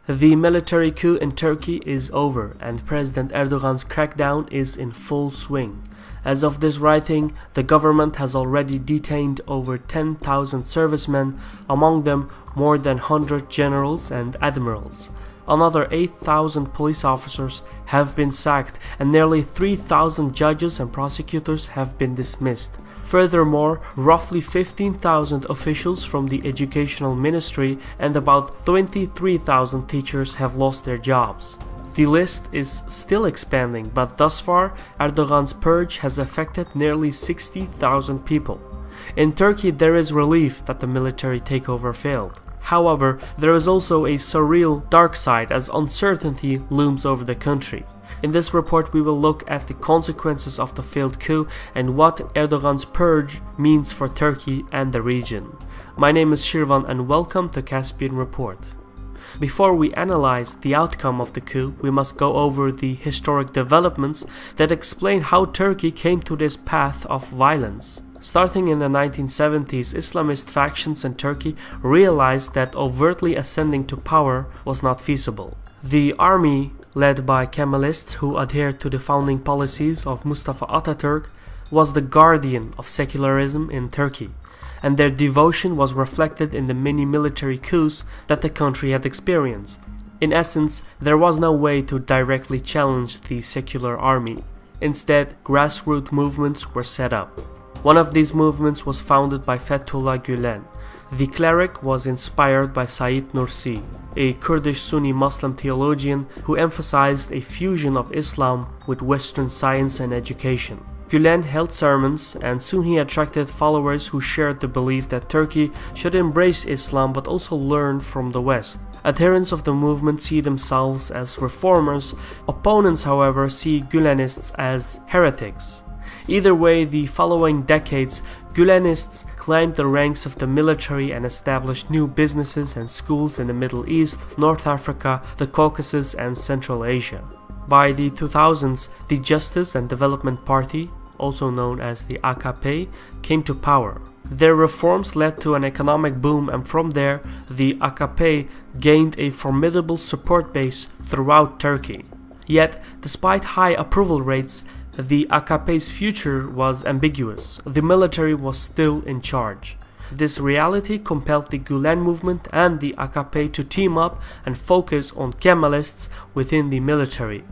The military coup in Turkey is over and President Erdogan's crackdown is in full swing. As of this writing, the government has already detained over 10,000 servicemen, among them more than 100 generals and admirals. Another 8,000 police officers have been sacked and nearly 3,000 judges and prosecutors have been dismissed. Furthermore, roughly 15,000 officials from the educational ministry and about 23,000 teachers have lost their jobs. The list is still expanding, but thus far, Erdogan's purge has affected nearly 60,000 people. In Turkey, there is relief that the military takeover failed. However, there is also a surreal dark side as uncertainty looms over the country. In this report, we will look at the consequences of the failed coup and what Erdogan's purge means for Turkey and the region. My name is Shirvan and welcome to Caspian Report. Before we analyze the outcome of the coup, we must go over the historic developments that explain how Turkey came to this path of violence. Starting in the 1970s, Islamist factions in Turkey realized that overtly ascending to power was not feasible. The army, led by Kemalists who adhered to the founding policies of Mustafa Atatürk, was the guardian of secularism in Turkey, and their devotion was reflected in the many military coups that the country had experienced. In essence, there was no way to directly challenge the secular army. Instead, grassroots movements were set up. One of these movements was founded by Fethullah Gülen. The cleric was inspired by Said Nursi, a Kurdish Sunni Muslim theologian who emphasized a fusion of Islam with Western science and education. Gülen held sermons, and soon he attracted followers who shared the belief that Turkey should embrace Islam but also learn from the West. Adherents of the movement see themselves as reformers. Opponents, however, see Gülenists as heretics. Either way, the following decades, Gülenists climbed the ranks of the military and established new businesses and schools in the Middle East, North Africa, the Caucasus, and Central Asia. By the 2000s, the Justice and Development Party, also known as the AKP, came to power. Their reforms led to an economic boom, and from there, the AKP gained a formidable support base throughout Turkey. Yet, despite high approval rates, the AKP's future was ambiguous. The military was still in charge. This reality compelled the Gülen movement and the AKP to team up and focus on Kemalists within the military.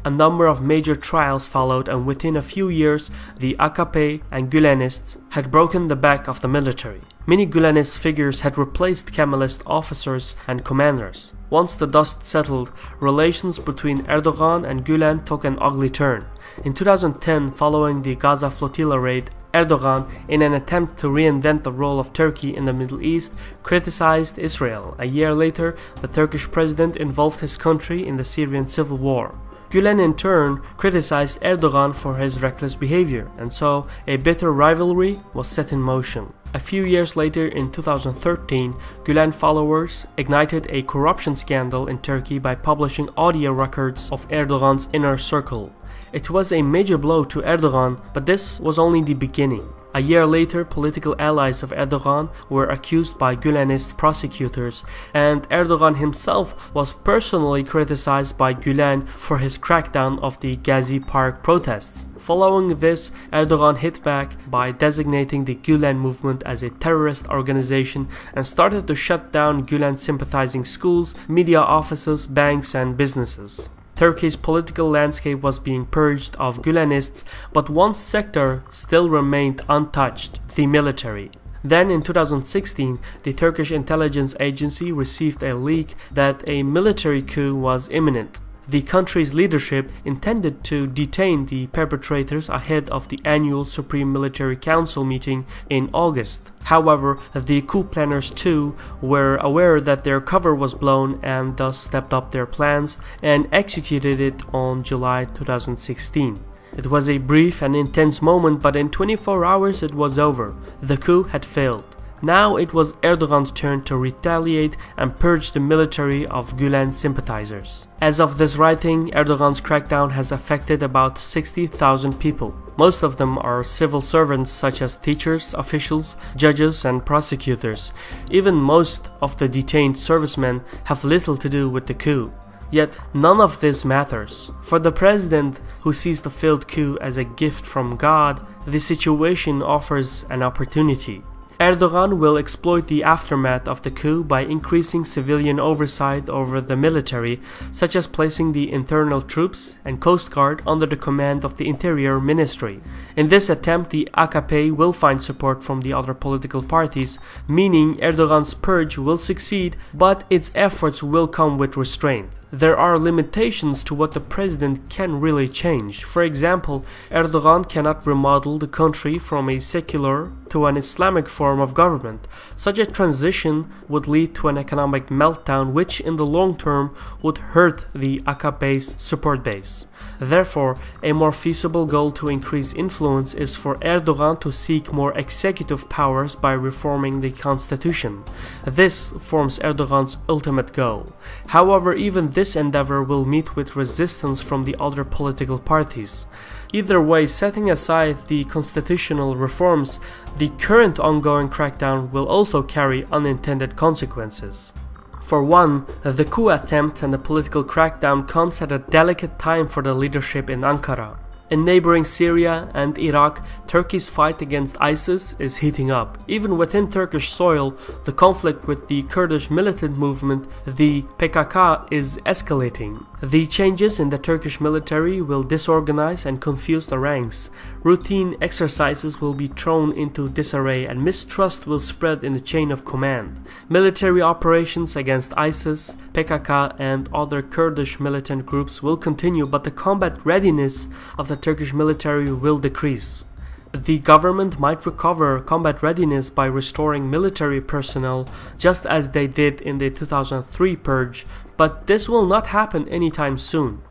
A number of major trials followed, and within a few years, the AKP and Gülenists had broken the back of the military. Many Gülenist figures had replaced Kemalist officers and commanders. Once the dust settled, relations between Erdogan and Gülen took an ugly turn. In 2010, following the Gaza flotilla raid, Erdogan, in an attempt to reinvent the role of Turkey in the Middle East, criticized Israel. A year later, the Turkish president involved his country in the Syrian civil war. Gülen in turn criticized Erdogan for his reckless behavior, and so a bitter rivalry was set in motion. A few years later, in 2013, Gülen followers ignited a corruption scandal in Turkey by publishing audio records of Erdogan's inner circle. It was a major blow to Erdogan, but this was only the beginning. A year later, political allies of Erdogan were accused by Gülenist prosecutors, and Erdogan himself was personally criticized by Gülen for his crackdown of the Gezi Park protests. Following this, Erdogan hit back by designating the Gülen movement as a terrorist organization and started to shut down Gülen-sympathizing schools, media offices, banks, and businesses. Turkey's political landscape was being purged of Gülenists, but one sector still remained untouched: the military. Then in 2016, the Turkish intelligence agency received a leak that a military coup was imminent. The country's leadership intended to detain the perpetrators ahead of the annual Supreme Military Council meeting in August. However, the coup planners too were aware that their cover was blown and thus stepped up their plans and executed it on July 2016. It was a brief and intense moment, but in 24 hours it was over. The coup had failed. Now it was Erdogan's turn to retaliate and purge the military of Gülen sympathizers. As of this writing, Erdogan's crackdown has affected about 60,000 people. Most of them are civil servants such as teachers, officials, judges, and prosecutors. Even most of the detained servicemen have little to do with the coup. Yet none of this matters. For the president, who sees the failed coup as a gift from God, the situation offers an opportunity. Erdogan will exploit the aftermath of the coup by increasing civilian oversight over the military, such as placing the internal troops and Coast Guard under the command of the Interior Ministry. In this attempt, the AKP will find support from the other political parties, meaning Erdogan's purge will succeed, but its efforts will come with restraint. There are limitations to what the president can really change. For example, Erdogan cannot remodel the country from a secular to an Islamic form of government. Such a transition would lead to an economic meltdown which in the long term would hurt the AKP's support base. Therefore, a more feasible goal to increase influence is for Erdogan to seek more executive powers by reforming the constitution. This forms Erdogan's ultimate goal. However, even this endeavor will meet with resistance from the other political parties. Either way, setting aside the constitutional reforms, the current ongoing crackdown will also carry unintended consequences. For one, the coup attempt and the political crackdown comes at a delicate time for the leadership in Ankara. In neighboring Syria and Iraq, Turkey's fight against ISIS is heating up. Even within Turkish soil, the conflict with the Kurdish militant movement, the PKK, is escalating. The changes in the Turkish military will disorganize and confuse the ranks. Routine exercises will be thrown into disarray and mistrust will spread in the chain of command. Military operations against ISIS, PKK, and other Kurdish militant groups will continue, but the combat readiness of the Turkish military will decrease. The government might recover combat readiness by restoring military personnel just as they did in the 2003 purge, but this will not happen anytime soon.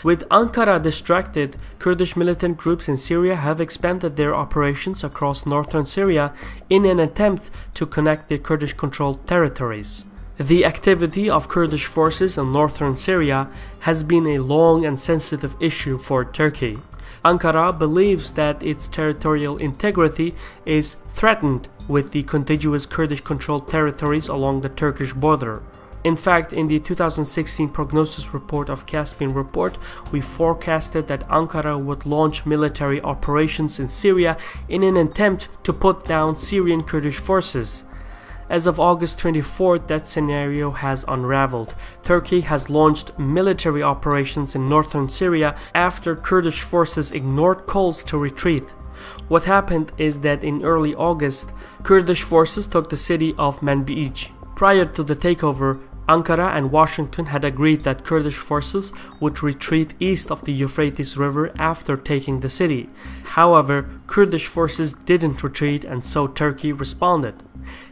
With Ankara distracted, Kurdish militant groups in Syria have expanded their operations across northern Syria in an attempt to connect the Kurdish-controlled territories. The activity of Kurdish forces in northern Syria has been a long and sensitive issue for Turkey. Ankara believes that its territorial integrity is threatened with the contiguous Kurdish-controlled territories along the Turkish border. In fact, in the 2016 prognosis report of Caspian Report, we forecasted that Ankara would launch military operations in Syria in an attempt to put down Syrian Kurdish forces. As of August 24th, that scenario has unraveled. Turkey has launched military operations in northern Syria after Kurdish forces ignored calls to retreat. What happened is that in early August, Kurdish forces took the city of Manbij. Prior to the takeover, Ankara and Washington had agreed that Kurdish forces would retreat east of the Euphrates River after taking the city. However, Kurdish forces didn't retreat and so Turkey responded.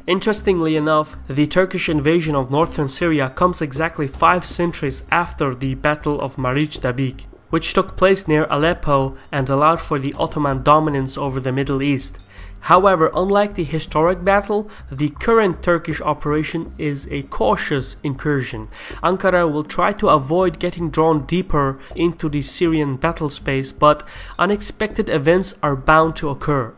Interestingly enough, the Turkish invasion of northern Syria comes exactly 5 centuries after the Battle of Mariç Dabik, which took place near Aleppo and allowed for the Ottoman dominance over the Middle East. However, unlike the historic battle, the current Turkish operation is a cautious incursion. Ankara will try to avoid getting drawn deeper into the Syrian battle space, but unexpected events are bound to occur.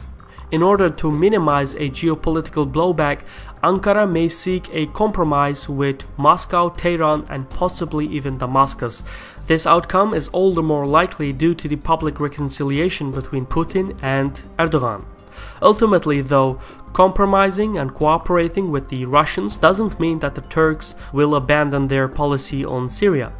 In order to minimize a geopolitical blowback, Ankara may seek a compromise with Moscow, Tehran, and possibly even Damascus. This outcome is all the more likely due to the public reconciliation between Putin and Erdogan. Ultimately, though, compromising and cooperating with the Russians doesn't mean that the Turks will abandon their policy on Syria.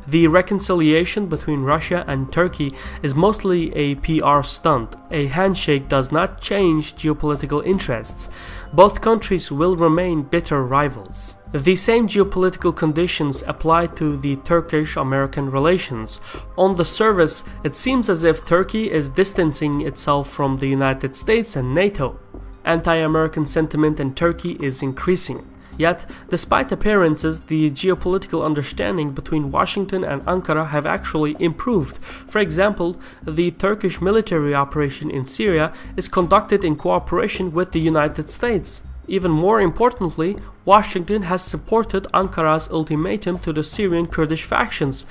The reconciliation between Russia and Turkey is mostly a PR stunt. A handshake does not change geopolitical interests. Both countries will remain bitter rivals. The same geopolitical conditions apply to the Turkish-American relations. On the surface, it seems as if Turkey is distancing itself from the United States and NATO. Anti-American sentiment in Turkey is increasing. Yet, despite appearances, the geopolitical understanding between Washington and Ankara have actually improved. For example, the Turkish military operation in Syria is conducted in cooperation with the United States. Even more importantly, Washington has supported Ankara's ultimatum to the Syrian Kurdish factions.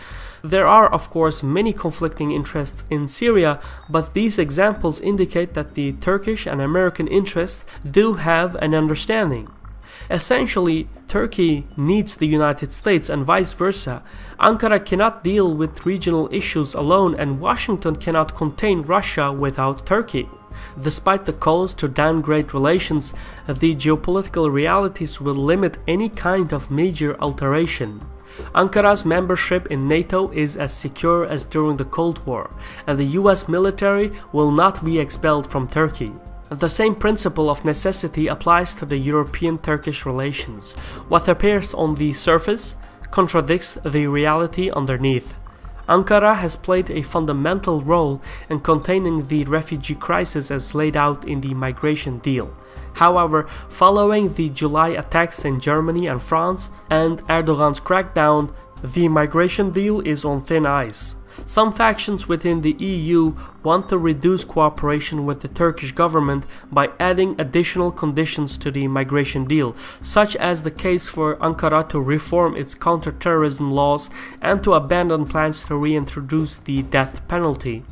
There are, of course, many conflicting interests in Syria, but these examples indicate that the Turkish and American interests do have an understanding. Essentially, Turkey needs the United States and vice versa. Ankara cannot deal with regional issues alone, and Washington cannot contain Russia without Turkey. Despite the calls to downgrade relations, the geopolitical realities will limit any kind of major alteration. Ankara's membership in NATO is as secure as during the Cold War, and the US military will not be expelled from Turkey. The same principle of necessity applies to the European-Turkish relations. What appears on the surface contradicts the reality underneath. Ankara has played a fundamental role in containing the refugee crisis as laid out in the migration deal. However, following the July attacks in Germany and France and Erdogan's crackdown, the migration deal is on thin ice. Some factions within the EU want to reduce cooperation with the Turkish government by adding additional conditions to the migration deal, such as the case for Ankara to reform its counter-terrorism laws and to abandon plans to reintroduce the death penalty.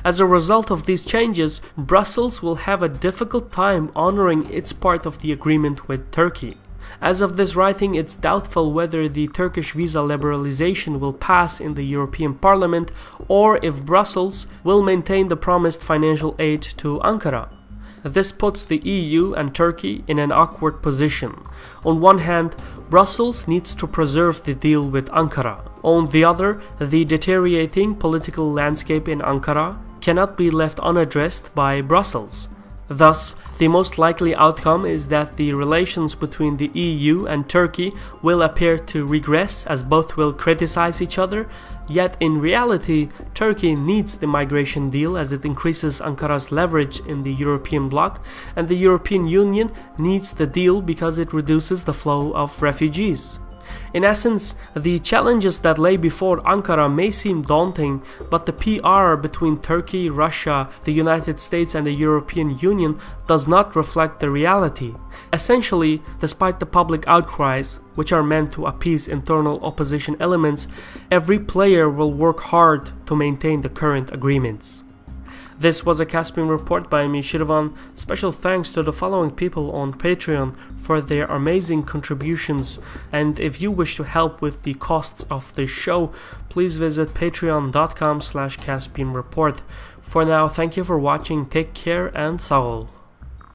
As a result of these changes, Brussels will have a difficult time honoring its part of the agreement with Turkey. As of this writing, it's doubtful whether the Turkish visa liberalization will pass in the European Parliament or if Brussels will maintain the promised financial aid to Ankara. This puts the EU and Turkey in an awkward position. On one hand, Brussels needs to preserve the deal with Ankara. On the other, the deteriorating political landscape in Ankara cannot be left unaddressed by Brussels. Thus, the most likely outcome is that the relations between the EU and Turkey will appear to regress as both will criticize each other, yet in reality, Turkey needs the migration deal as it increases Ankara's leverage in the European bloc, and the European Union needs the deal because it reduces the flow of refugees. In essence, the challenges that lay before Ankara may seem daunting, but the PR between Turkey, Russia, the United States and the European Union does not reflect the reality. Essentially, despite the public outcries, which are meant to appease internal opposition elements, every player will work hard to maintain the current agreements. This was a Caspian Report by me, Shirvan. Special thanks to the following people on Patreon for their amazing contributions, and if you wish to help with the costs of this show, please visit patreon.com/CaspianReport. For now, thank you for watching, take care and sağ ol.